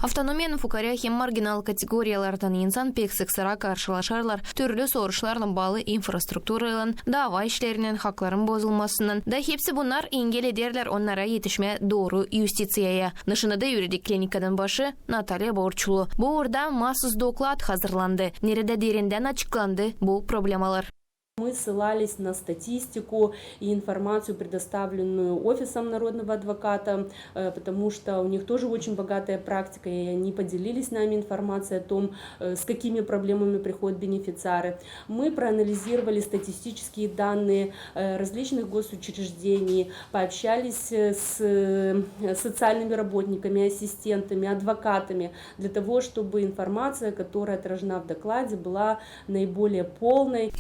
Автономияны фукаря хем маргинал категориялардан инсан пексексара каршылашарлар, түрлі сорышларның балы инфраструктуралан, дава ишлерінен хакларын бозылмасынан, да хепсі bunlar engel ederler onlara yetişme doğru юстицияя. Nışınıda юридик клиникадан başı Natalya Borçlu. Bu orada mahsus doklad hazırlandı. Nerede derinden açıklandı bu проблемалар. Мы ссылались на статистику и информацию, предоставленную Офисом народного адвоката, потому что у них тоже очень богатая практика, и они поделились с нами информацией о том, с какими проблемами приходят бенефициары. Мы проанализировали статистические данные различных госучреждений, пообщались с социальными работниками, ассистентами, адвокатами, для того, чтобы информация, которая отражена в докладе, была наиболее полной.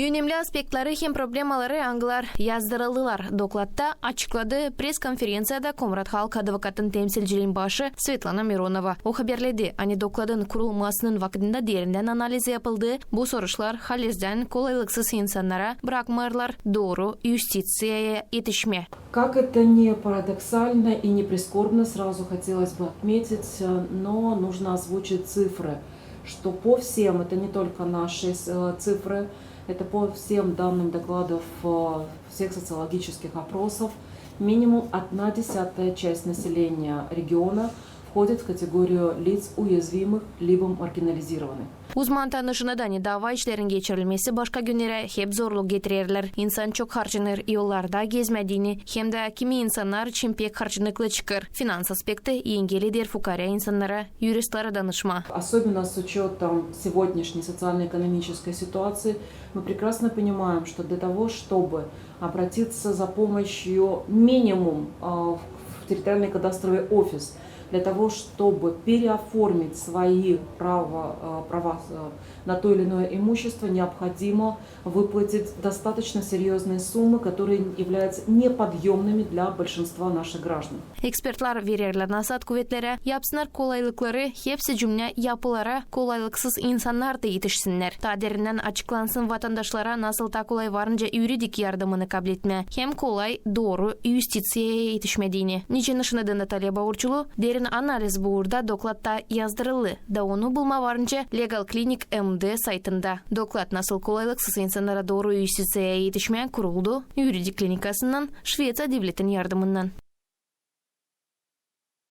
Aspektları hem problemaları anglar yazdırıldılar. Dokladta açıkladı press-konferensiyada Komrat Halk Advokatın temsilciliğin başı Svetlana Mironova. O haberledi. Hani dokladın kurulmasının vaktinde derinden analiz yapıldı. Bu soruşlar halizden kolaylıksız insanlara bırakmırlar doğru юстицияя yetişme. Как это не парадоксально и не прискорбно, сразу хотелось бы отметить, но нужно озвучить цифры, что по всем, это не только наши цифры, это по всем данным докладов всех социологических опросов, минимум 1/10 часть населения региона входит в категорию лиц уязвимых либо маргинализированных. Uzman tanışınadan dava işlerin geçirilmesi başka günlere hep zorluk getirirler. İnsan çok harcanır, yollarda gezmediğini, hem de kimi insanlar için pek harcınıklı çıkar. Finans aspekti engelidir fukara insanlara, юристлара danışma. Особенно с учетом сегодняшней социально-экономической ситуации, мы прекрасно понимаем, что для того, чтобы обратиться за помощью минимум в территориальный кадастровый офис, для того, чтобы переоформить свои права на то или иное имущество, необходимо выплатить достаточно серьезные суммы, которые являются неподъемными для большинства наших граждан. Ekspertlar verirler nasat kuvvetlere, yapsınlar kolaylıkları, hepsi cümle yapılara kolaylıksız insanlar da yetişsinler. Ta derinden açıklansın vatandaşlara nasıl da kolay varınca yuridik yardımını kabul etme, hem kolay doğru юстицияя yetişmediğini. Niçin ışınadı Natalya Borçlu, derin analiz burada dokladta yazdırıldı da onu bulma varınca Legal Clinic MD saytında. Doklad nasıl kolaylıksız insanlara doğru юстицияя yetişmeye kuruldu, yuridik klinikasından Şvetsiya devletin yardımından.